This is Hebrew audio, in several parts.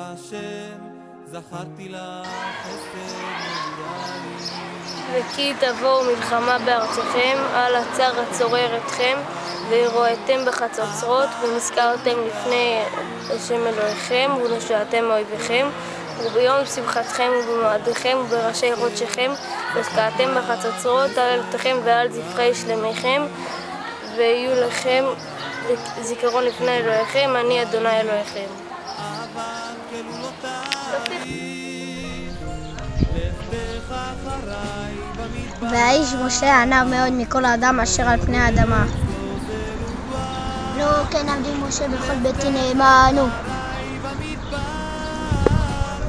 השם, זכרתי לך חסד נעורייך. וכי תבואו מלחמה בארצכם, על הצר הצורר אתכם, וירועתם בחצוצרות, ונזכרתם לפני השם אלוהיכם, ונושעתם מאויביכם, וביום שמחתכם ובמועדיכם ובראשי חודשיכם, וזכרתם בחצוצרות על אלותיכם ועל זבחי שלמיכם, ויהיו לכם זיכרון לפני אלוהיכם, אני אדוני אלוהיכם. והאיש משה ענה מאוד מכל האדם אשר על פני האדמה. לא כן עבדי משה בכל ביתי נאמנו.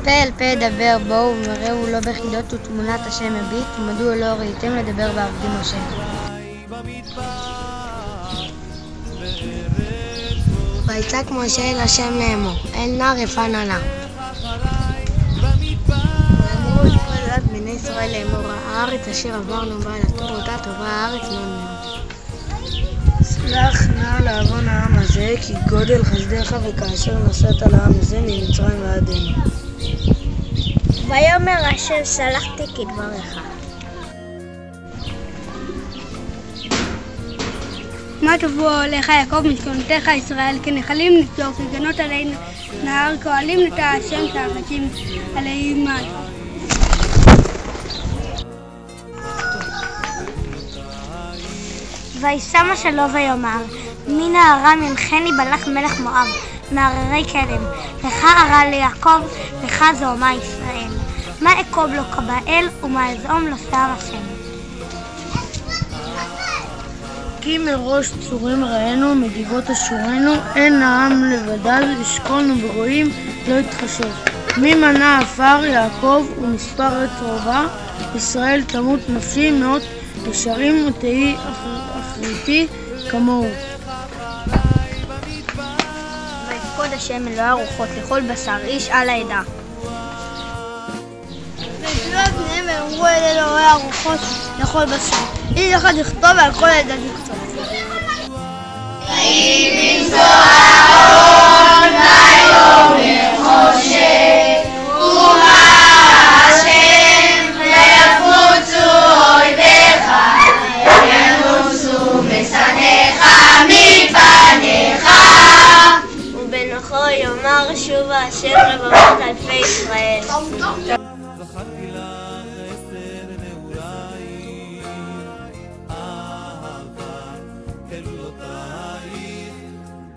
פה אל פה דבר בואו ומראו לא בחידות ותמונת השם הביט, ומדוע לא ראיתם לדבר בעבדי משה. ויצעק משה אל השם לאמור, אל נא רפא נא נא. ואמרו לכל עדת בני ישראל לאמור, הארץ אשר עברנו בה לתור אותה טובה, הארץ לא מאוד. סלח נא לעוון העם הזה, כי גודל חסדיך וכאשר נסעת לעם הזה ממצרים ועד הנה. ויאמר השם סלחתי כדבריך. מה תבואו עליך יעקב משכנותיך ישראל, כנחלים נסתור, כגנות עלי נהר, כהלים נטע השם כארצים עלי מים. וישא משה לו ויאמר, מן הארם ינחני בלק מלך מואב, מהררי קדם, לך ארע ליעקב, לך זעומה ישראל. מה אקוב לו כבאל, ומה אזעום לו שער השם. כי מראש צורים ראינו, מגבעות אשורנו, אין העם לבדל, ישכון ובגויים לא יתחשב. מי מנה עפר יעקב ומספר את רובה, ישראל תמות נפשי מאות ישרים ותהי אחריתי כמוהו. ויפקוד השם אלוהי הרוחות לכל בשר איש על העדה. ויפלו פניהם ואמרו אל אלוהי הרוחות לכל בשר, איש אחד יכתוב ועל כל העדה יכתוב. ויהי בנסוע אהרון ביום נחושת, ומעל השם ויפוצו אויביך, ינוסו משנאיך מפניך. ובנוחו יאמר שוב השם רבבות אלפי ישראל. זכרתי לך חסד נעורייך, אהבת כלולותייך,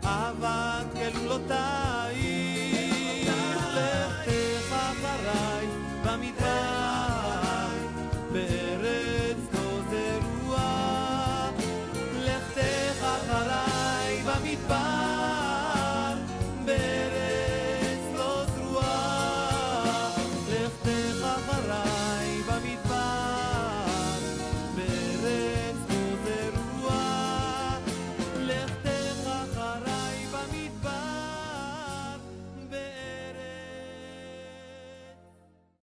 אהבת כלולותייך, לכתך אחריי במדבר.